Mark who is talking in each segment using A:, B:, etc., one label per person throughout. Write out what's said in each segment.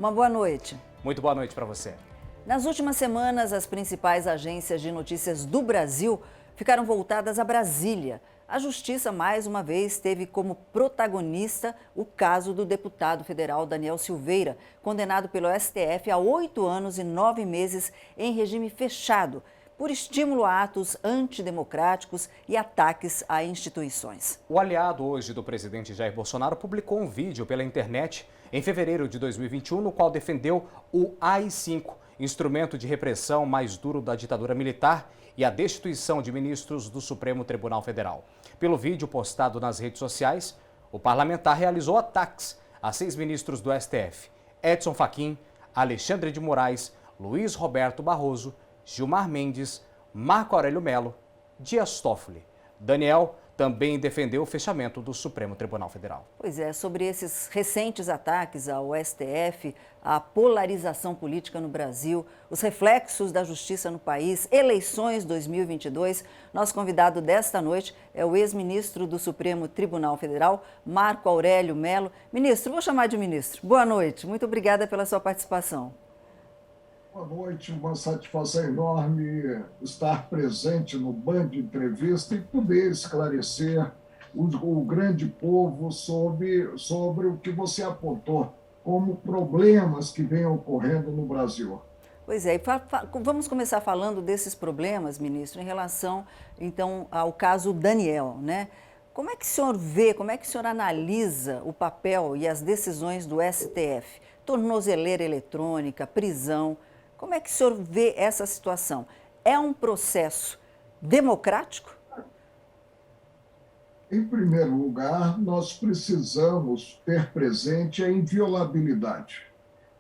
A: Uma boa noite.
B: Muito boa noite para você.
A: Nas últimas semanas, as principais agências de notícias do Brasil ficaram voltadas a Brasília. A Justiça, mais uma vez, teve como protagonista o caso do deputado federal Daniel Silveira, condenado pelo STF a 8 anos e 9 meses em regime fechado, por estímulo a atos antidemocráticos e ataques a instituições.
B: O aliado hoje do presidente Jair Bolsonaro publicou um vídeo pela internet em fevereiro de 2021, no qual defendeu o AI-5, instrumento de repressão mais duro da ditadura militar, e a destituição de ministros do Supremo Tribunal Federal. Pelo vídeo postado nas redes sociais, o parlamentar realizou ataques a 6 ministros do STF: Edson Fachin, Alexandre de Moraes, Luiz Roberto Barroso, Gilmar Mendes, Marco Aurélio Mello, Dias Toffoli. Daniel também defendeu o fechamento do Supremo Tribunal Federal.
A: Pois é, sobre esses recentes ataques ao STF, a polarização política no Brasil, os reflexos da justiça no país, eleições 2022, nosso convidado desta noite é o ex-ministro do Supremo Tribunal Federal, Marco Aurélio Mello. Ministro, vou chamar de ministro. Boa noite, muito obrigada pela sua participação.
C: Boa noite, uma satisfação enorme estar presente no Band de Entrevista e poder esclarecer o grande povo sobre o que você apontou como problemas que vêm ocorrendo no Brasil.
A: Pois é, vamos começar falando desses problemas, ministro, em relação, então, ao caso Daniel, né? Como é que o senhor vê, como é que o senhor analisa o papel e as decisões do STF? Tornozeleira eletrônica, prisão. Como é que o senhor vê essa situação? É um processo democrático?
C: Em primeiro lugar, nós precisamos ter presente a inviolabilidade.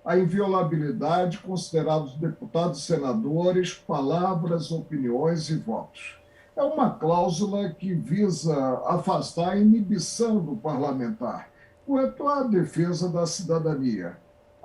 C: A inviolabilidade considerada os deputados e senadores, palavras, opiniões e votos. É uma cláusula que visa afastar a inibição do parlamentar quanto à defesa da cidadania.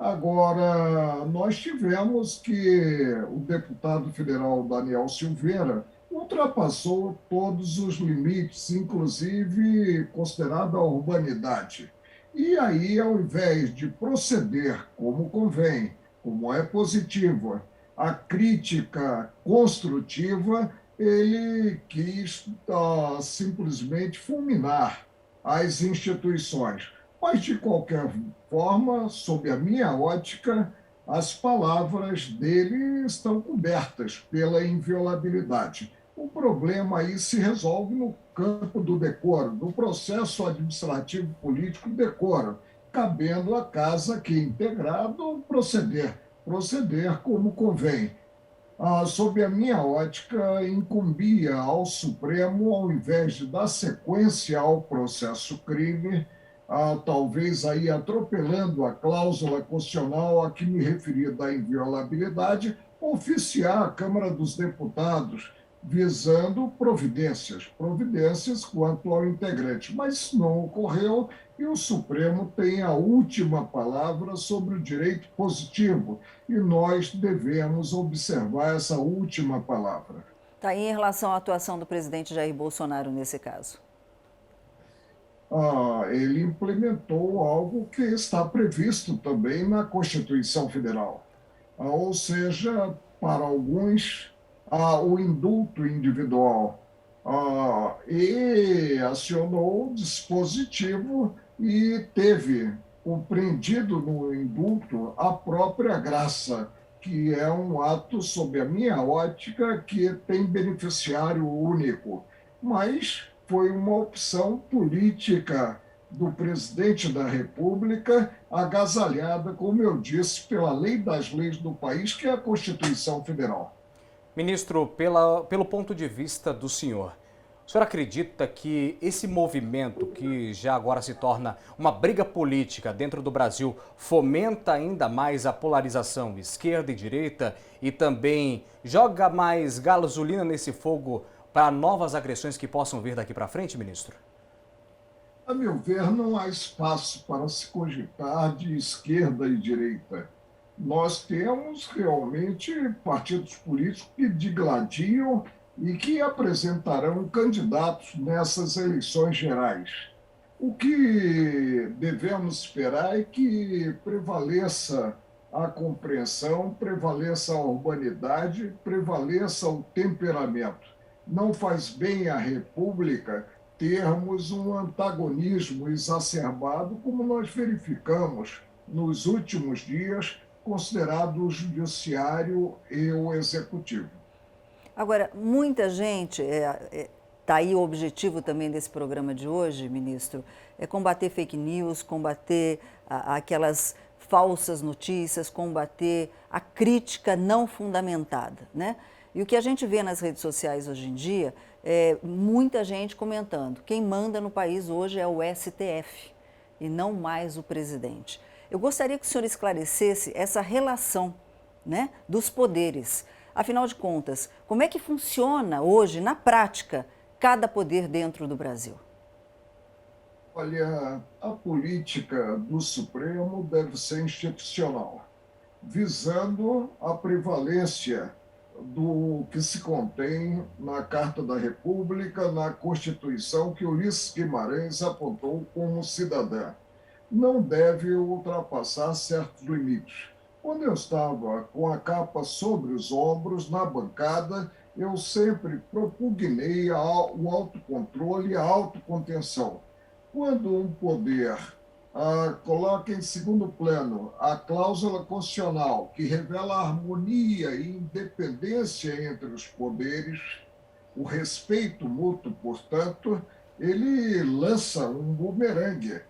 C: Agora, nós tivemos que o deputado federal Daniel Silveira ultrapassou todos os limites, inclusive considerada a urbanidade. E aí, ao invés de proceder como convém, como é positiva, a crítica construtiva, ele quis simplesmente fulminar as instituições. Mas, de qualquer forma, sob a minha ótica, as palavras dele estão cobertas pela inviolabilidade. O problema aí se resolve no campo do decoro, do processo administrativo político decoro, cabendo à casa que, integrado, proceder como convém. Sob a minha ótica, incumbia ao Supremo, ao invés de dar sequência ao processo crime, talvez aí atropelando a cláusula constitucional a que me referi da inviolabilidade, oficiar a Câmara dos Deputados, visando providências quanto ao integrante. Mas isso não ocorreu e o Supremo tem a última palavra sobre o direito positivo e nós devemos observar essa última palavra.
A: Está aí em relação à atuação do presidente Jair Bolsonaro nesse caso.
C: Ele implementou algo que está previsto também na Constituição Federal. Ou seja, para alguns, o indulto individual. E acionou o dispositivo e teve compreendido no indulto a própria graça, que é um ato, sob a minha ótica, que tem beneficiário único. Mas foi uma opção política do presidente da República, agasalhada, como eu disse, pela lei das leis do país, que é a Constituição Federal.
B: Ministro, pelo ponto de vista do senhor, o senhor acredita que esse movimento, que já agora se torna uma briga política dentro do Brasil, fomenta ainda mais a polarização esquerda e direita e também joga mais gasolina nesse fogo para novas agressões que possam vir daqui para frente, ministro?
C: A meu ver, não há espaço para se cogitar de esquerda e direita. Nós temos realmente partidos políticos que digladiam e que apresentarão candidatos nessas eleições gerais. O que devemos esperar é que prevaleça a compreensão, prevaleça a urbanidade, prevaleça o temperamento. Não faz bem à República termos um antagonismo exacerbado, como nós verificamos nos últimos dias, considerado o judiciário e o executivo.
A: Agora, muita gente, está aí o objetivo também desse programa de hoje, ministro, é combater fake news, combater aquelas falsas notícias, combater a crítica não fundamentada, né? E o que a gente vê nas redes sociais hoje em dia é muita gente comentando: quem manda no país hoje é o STF e não mais o presidente. Eu gostaria que o senhor esclarecesse essa relação, né, dos poderes. Afinal de contas, como é que funciona hoje, na prática, cada poder dentro do Brasil?
C: Olha, a política do Supremo deve ser institucional, visando a prevalência do que se contém na Carta da República, na Constituição que Ulisses Guimarães apontou como cidadã. Não deve ultrapassar certos limites. Quando eu estava com a capa sobre os ombros, na bancada, eu sempre propugnei o autocontrole e a autocontenção. Quando um poder coloca em segundo plano a cláusula constitucional que revela a harmonia e independência entre os poderes, o respeito mútuo, portanto, ele lança um bumerangue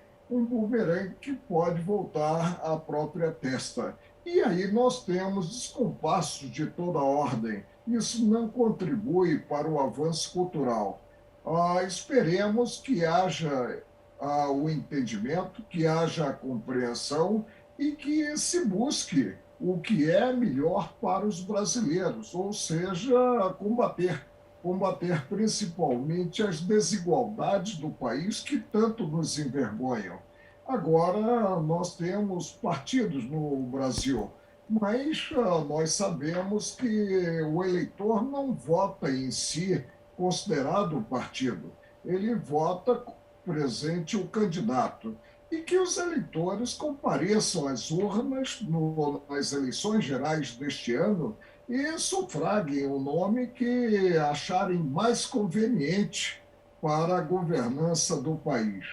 C: que pode voltar à própria testa. E aí nós temos descompassos de toda ordem. Isso não contribui para o avanço cultural. Esperemos que haja o entendimento, que haja a compreensão e que se busque o que é melhor para os brasileiros, ou seja, combater principalmente as desigualdades do país que tanto nos envergonham. Agora, nós temos partidos no Brasil, mas nós sabemos que o eleitor não vota em si considerado o partido, ele vota presente o candidato, e que os eleitores compareçam às urnas nas eleições gerais deste ano e sufraguem o nome que acharem mais conveniente para a governança do país.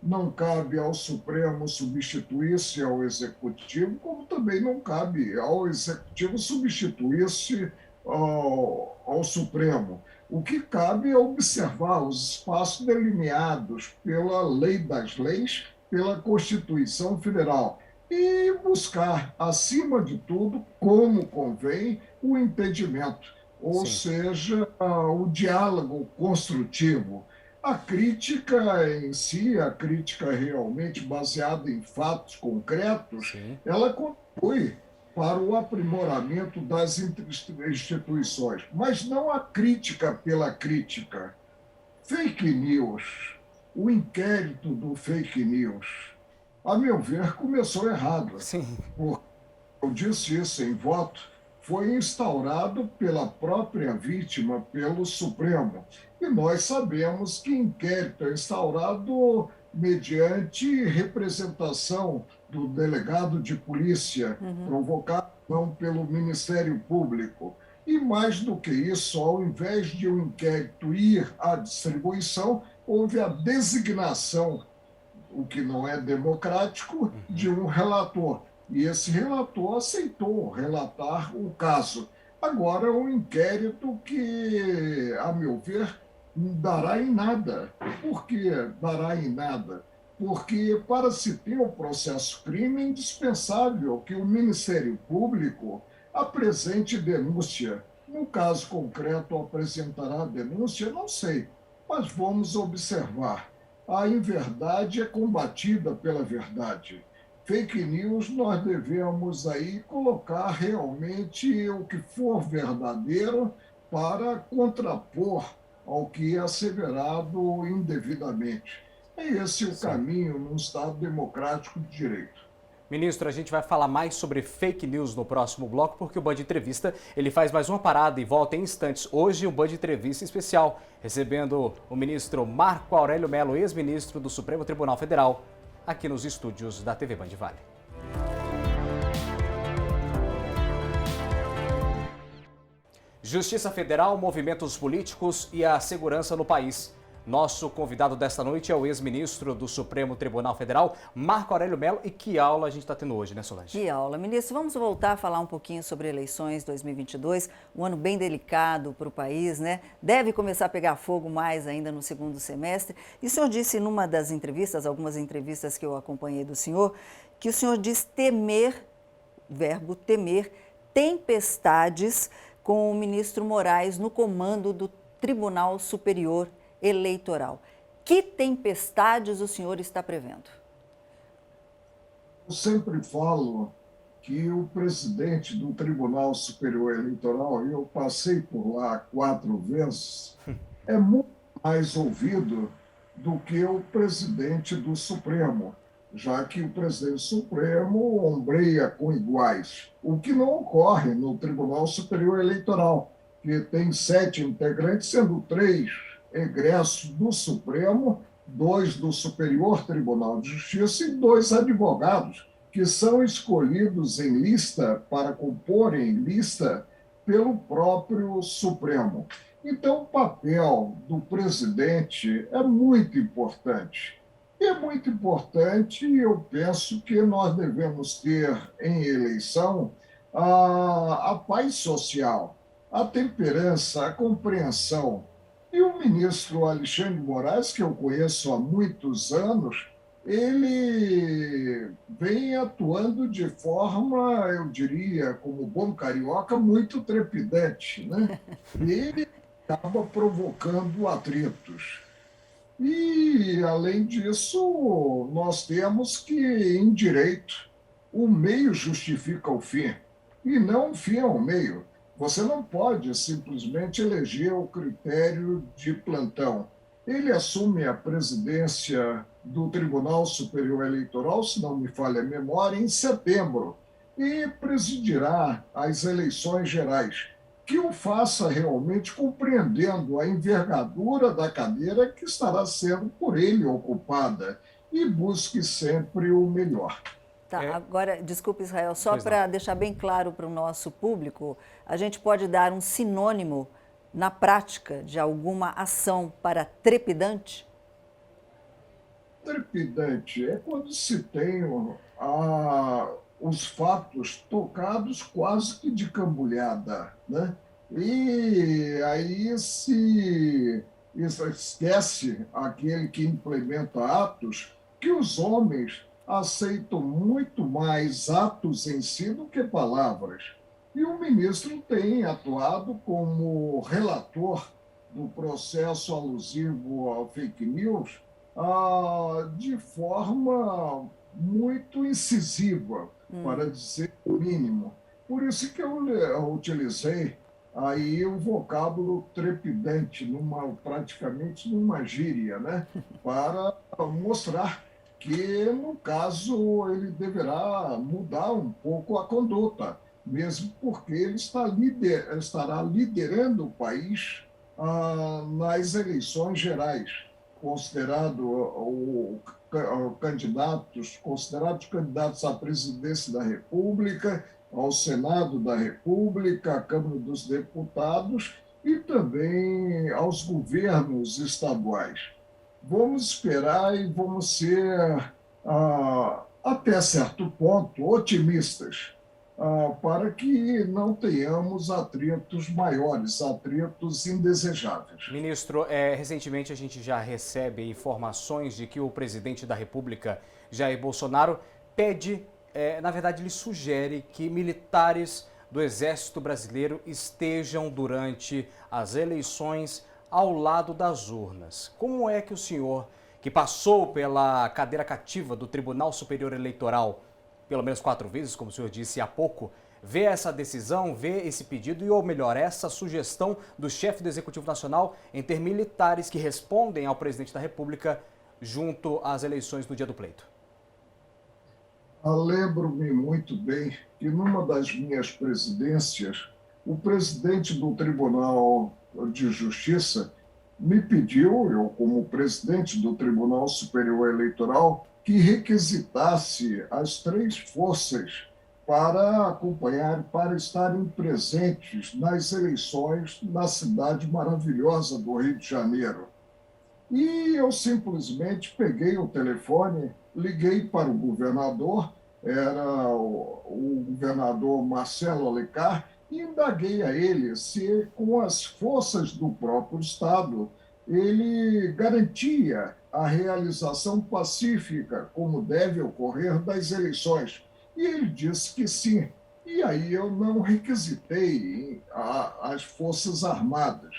C: Não cabe ao Supremo substituir-se ao Executivo, como também não cabe ao Executivo substituir-se ao Supremo. O que cabe é observar os espaços delineados pela lei das leis, pela Constituição Federal, e buscar, acima de tudo, como convém, o entendimento, ou seja, o diálogo construtivo. A crítica em si, a crítica realmente baseada em fatos concretos, ela contribui para o aprimoramento das instituições, mas não a crítica pela crítica. Fake news, o inquérito do fake news, a meu ver, começou errado. Eu disse isso em voto, foi instaurado pela própria vítima, pelo Supremo. E nós sabemos que inquérito é instaurado mediante representação do delegado de polícia, provocado não pelo Ministério Público. E mais do que isso, ao invés de o inquérito ir à distribuição, houve a designação, o que não é democrático, de um relator. E esse relator aceitou relatar o caso. Agora, um inquérito que, a meu ver, dará em nada. Por que dará em nada? Porque, para se ter o processo crime, é indispensável que o Ministério Público apresente denúncia. No caso concreto, apresentará denúncia? Não sei, mas vamos observar. A inverdade é combatida pela verdade. Fake news, nós devemos aí colocar realmente o que for verdadeiro para contrapor ao que é asseverado indevidamente. É esse o caminho num Estado democrático de direito.
B: Ministro, a gente vai falar mais sobre fake news no próximo bloco, porque o Band Entrevista ele faz mais uma parada e volta em instantes. Hoje, o Band Entrevista especial, recebendo o ministro Marco Aurélio Mello, ex-ministro do Supremo Tribunal Federal, aqui nos estúdios da TV Band Vale. Justiça Federal, movimentos políticos e a segurança no país. Nosso convidado desta noite é o ex-ministro do Supremo Tribunal Federal, Marco Aurélio Mello. E que aula a gente está tendo hoje, né, Solange?
A: Que aula. Ministro, vamos voltar a falar um pouquinho sobre eleições 2022, um ano bem delicado para o país, né? Deve começar a pegar fogo mais ainda no segundo semestre. E o senhor disse numa das entrevistas, algumas entrevistas que eu acompanhei do senhor, que o senhor diz temer, verbo temer, tempestades com o ministro Moraes no comando do Tribunal Superior Eleitoral. Que tempestades o senhor está prevendo?
C: Eu sempre falo que o presidente do Tribunal Superior Eleitoral, e eu passei por lá 4 vezes, é muito mais ouvido do que o presidente do Supremo, já que o presidente do Supremo ombreia com iguais, o que não ocorre no Tribunal Superior Eleitoral, que tem 7 integrantes, sendo 3 egressos do Supremo, 2 do Superior Tribunal de Justiça e 2 advogados, que são escolhidos em lista para comporem lista pelo próprio Supremo. Então, o papel do presidente é muito importante. E é muito importante, eu penso que nós devemos ter em eleição a paz social, a temperança, a compreensão. E o ministro Alexandre de Moraes, que eu conheço há muitos anos, ele vem atuando de forma, eu diria, como bom carioca, muito trepidante, né? E ele acaba provocando atritos. E, além disso, nós temos que, em direito, o meio justifica o fim, e não o fim é o meio. Você não pode simplesmente eleger o critério de plantão. Ele assume a presidência do Tribunal Superior Eleitoral, se não me falha a memória, em setembro, e presidirá as eleições gerais, que o faça realmente compreendendo a envergadura da cadeira que estará sendo por ele ocupada e busque sempre o melhor.
A: Tá, agora, desculpe, Israel, só para deixar bem claro para o nosso público, a gente pode dar um sinônimo na prática de alguma ação para trepidante?
C: Trepidante é quando se tem os fatos tocados quase que de cambulhada, né? E aí se esquece aquele que implementa atos que os homens aceitam muito mais atos em si do que palavras. E o ministro tem atuado como relator do processo alusivo ao fake news de forma muito incisiva, para dizer o mínimo. Por isso que eu utilizei aí o vocábulo trepidante, praticamente numa gíria, né? Para mostrar que, no caso, ele deverá mudar um pouco a conduta, mesmo porque ele estará liderando o país nas eleições gerais, considerados candidatos à presidência da República, ao Senado da República, à Câmara dos Deputados e também aos governos estaduais. Vamos esperar e vamos ser, até certo ponto, otimistas, para que não tenhamos atritos maiores, atritos indesejáveis.
B: Ministro, recentemente a gente já recebe informações de que o presidente da República, Jair Bolsonaro, pede, na verdade ele sugere que militares do Exército Brasileiro estejam durante as eleições ao lado das urnas. Como é que o senhor, que passou pela cadeira cativa do Tribunal Superior Eleitoral, pelo menos 4 vezes, como o senhor disse há pouco, vê essa decisão, vê esse pedido e, ou melhor, essa sugestão do chefe do Executivo Nacional em ter militares que respondem ao presidente da República junto às eleições do dia do pleito?
C: Lembro-me muito bem que, numa das minhas presidências, o presidente do Tribunal de Justiça me pediu, eu como presidente do Tribunal Superior Eleitoral, que requisitasse as 3 forças para acompanhar, para estarem presentes nas eleições na cidade maravilhosa do Rio de Janeiro. E eu simplesmente peguei o telefone, liguei para o governador, era o governador Marcelo Alencar, e indaguei a ele se, com as forças do próprio Estado, ele garantia a realização pacífica, como deve ocorrer, das eleições. E ele disse que sim. E aí eu não requisitei as Forças Armadas.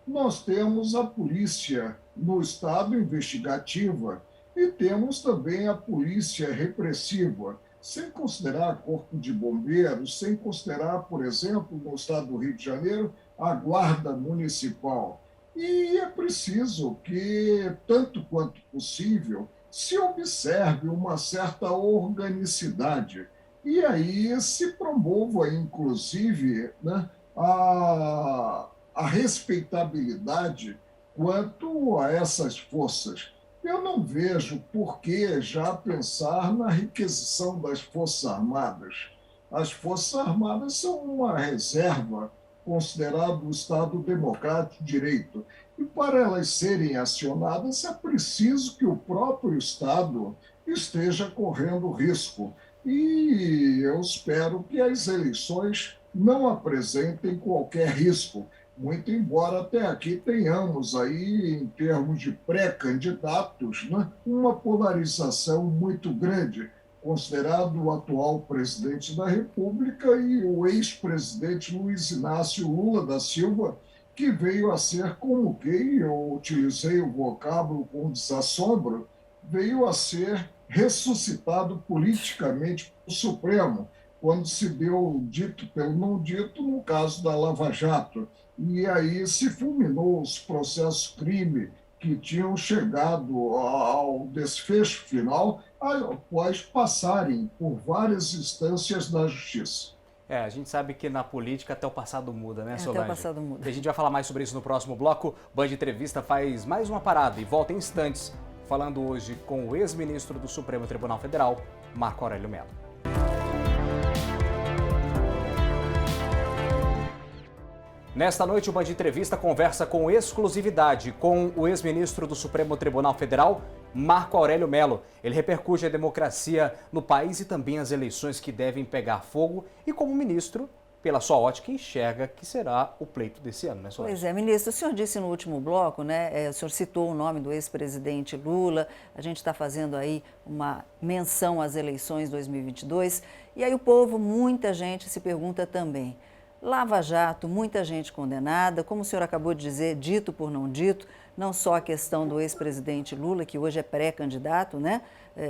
C: Nós temos a polícia no Estado investigativa e temos também a polícia repressiva, sem considerar Corpo de Bombeiros, sem considerar, por exemplo, no Estado do Rio de Janeiro, a Guarda Municipal. E é preciso que, tanto quanto possível, se observe uma certa organicidade. E aí se promova, inclusive, né, a respeitabilidade quanto a essas forças. Eu não vejo por que já pensar na requisição das Forças Armadas. As Forças Armadas são uma reserva considerada do Estado Democrático de Direito. E para elas serem acionadas, é preciso que o próprio Estado esteja correndo risco. E eu espero que as eleições não apresentem qualquer risco, muito embora até aqui tenhamos aí, em termos de pré-candidatos, né, uma polarização muito grande, considerado o atual presidente da República e o ex-presidente Luiz Inácio Lula da Silva, que veio a ser como que, eu utilizei o vocábulo com desassombro, veio a ser ressuscitado politicamente pelo Supremo, quando se deu dito pelo não dito no caso da Lava Jato. E aí se fulminou os processos crime que tinham chegado ao desfecho final após passarem por várias instâncias da justiça.
B: A gente sabe que na política até o passado muda, né, Solange?
A: Até o passado muda.
B: A gente vai falar mais sobre isso no próximo bloco. Band Entrevista faz mais uma parada e volta em instantes, falando hoje com o ex-ministro do Supremo Tribunal Federal, Marco Aurélio Mello. Nesta noite, o Band Entrevista conversa com exclusividade com o ex-ministro do Supremo Tribunal Federal, Marco Aurélio Mello. Ele repercute a democracia no país e também as eleições que devem pegar fogo e, como ministro, pela sua ótica, enxerga que será o pleito desse ano, né, Solange?
A: Pois é, ministro, o senhor disse no último bloco, né, o senhor citou o nome do ex-presidente Lula, a gente está fazendo aí uma menção às eleições 2022, e aí o povo, muita gente se pergunta também, Lava Jato, muita gente condenada, como o senhor acabou de dizer, dito por não dito, não só a questão do ex-presidente Lula, que hoje é pré-candidato, né,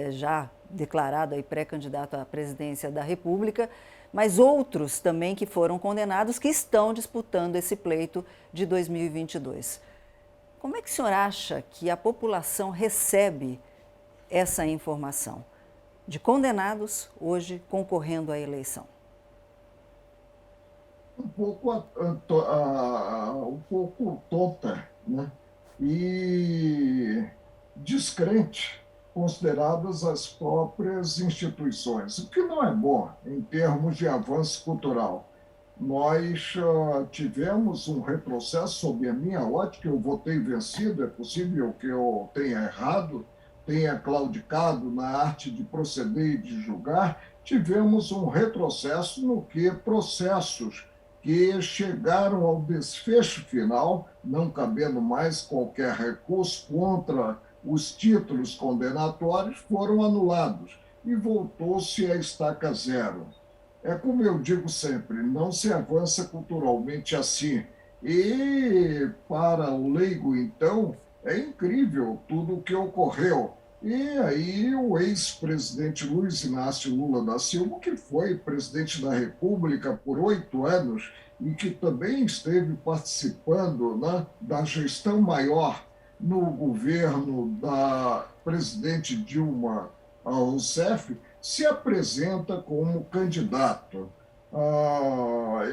A: já declarado aí pré-candidato à presidência da República, mas outros também que foram condenados que estão disputando esse pleito de 2022. Como é que o senhor acha que a população recebe essa informação de condenados hoje concorrendo à eleição?
C: Um pouco tonta, né? E descrente, consideradas as próprias instituições, o que não é bom em termos de avanço cultural. Nós tivemos um retrocesso, sob a minha ótica, eu votei vencido, é possível que eu tenha errado, tenha claudicado na arte de proceder e de julgar, tivemos um retrocesso no que processos que chegaram ao desfecho final, não cabendo mais qualquer recurso contra os títulos condenatórios, foram anulados e voltou-se a estaca zero. É como eu digo sempre, não se avança culturalmente assim. E para o leigo, então, é incrível tudo o que ocorreu. E aí o ex-presidente Luiz Inácio Lula da Silva, que foi presidente da República por 8 anos e que também esteve participando, né, da gestão maior no governo da presidente Dilma Rousseff, se apresenta como candidato.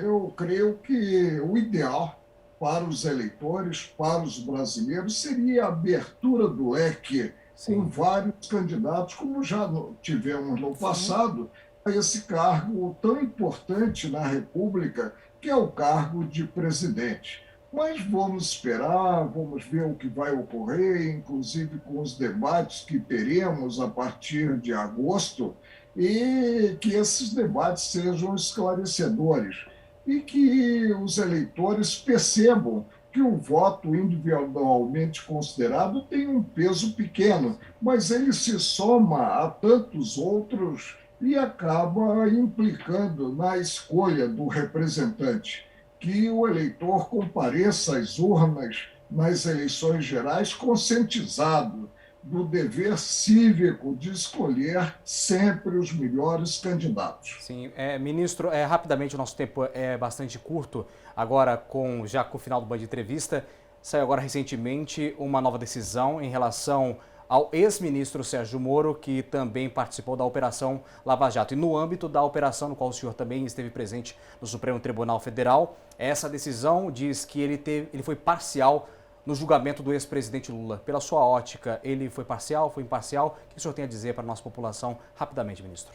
C: Eu creio que o ideal para os eleitores, para os brasileiros, seria a abertura do leque com vários candidatos, como já tivemos no passado, a esse cargo tão importante na República, que é o cargo de presidente. Mas vamos esperar, vamos ver o que vai ocorrer, inclusive com os debates que teremos a partir de agosto, e que esses debates sejam esclarecedores e que os eleitores percebam que o voto individualmente considerado tem um peso pequeno, mas ele se soma a tantos outros e acaba implicando na escolha do representante, que o eleitor compareça às urnas nas eleições gerais conscientizado do dever cívico de escolher sempre os melhores candidatos.
B: Sim, ministro, rapidamente, o nosso tempo é bastante curto. Agora, já com o final do Band Entrevista, saiu agora recentemente uma nova decisão em relação ao ex-ministro Sérgio Moro, que também participou da Operação Lava Jato. E no âmbito da operação, no qual o senhor também esteve presente no Supremo Tribunal Federal, essa decisão diz que ele foi parcial no julgamento do ex-presidente Lula. Pela sua ótica, ele foi parcial, foi imparcial? O que o senhor tem a dizer para a nossa população? Rapidamente, ministro.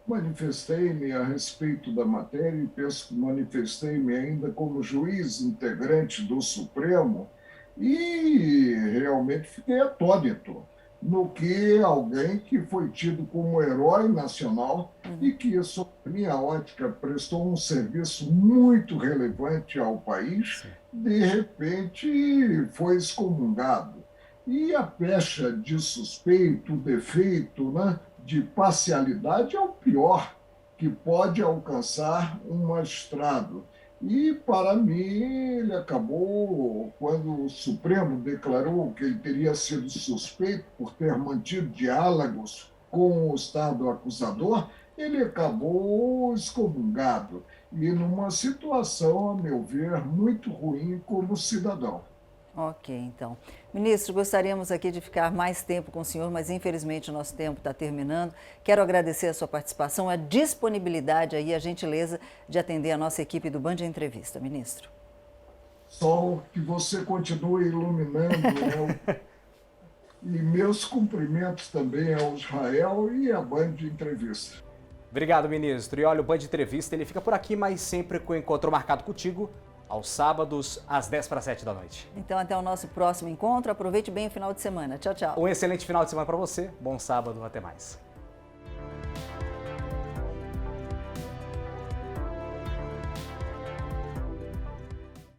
C: Manifestei-me a respeito da matéria e penso que manifestei-me ainda como juiz integrante do Supremo e realmente fiquei atônito no que alguém que foi tido como herói nacional e que, sob minha ótica, prestou um serviço muito relevante ao país, de repente foi excomungado. E a pecha de suspeito, defeito, né, de parcialidade é o pior que pode alcançar um magistrado. E, para mim, ele acabou, quando o Supremo declarou que ele teria sido suspeito por ter mantido diálogos com o Estado acusador, ele acabou excomungado. E numa situação, a meu ver, muito ruim como cidadão.
A: Ok, então. Ministro, gostaríamos aqui de ficar mais tempo com o senhor, mas infelizmente o nosso tempo está terminando. Quero agradecer a sua participação, a disponibilidade e a gentileza de atender a nossa equipe do Band Entrevista, ministro.
C: Sol, que você continue iluminando, né? E meus cumprimentos também ao Israel e à Band Entrevista.
B: Obrigado, ministro. E olha, o Band Entrevista ele fica por aqui, mas sempre com o encontro marcado contigo, aos sábados, às 6:50 da noite.
A: Então, até o nosso próximo encontro. Aproveite bem o final de semana. Tchau, tchau.
B: Um excelente final de semana para você. Bom sábado. Até mais.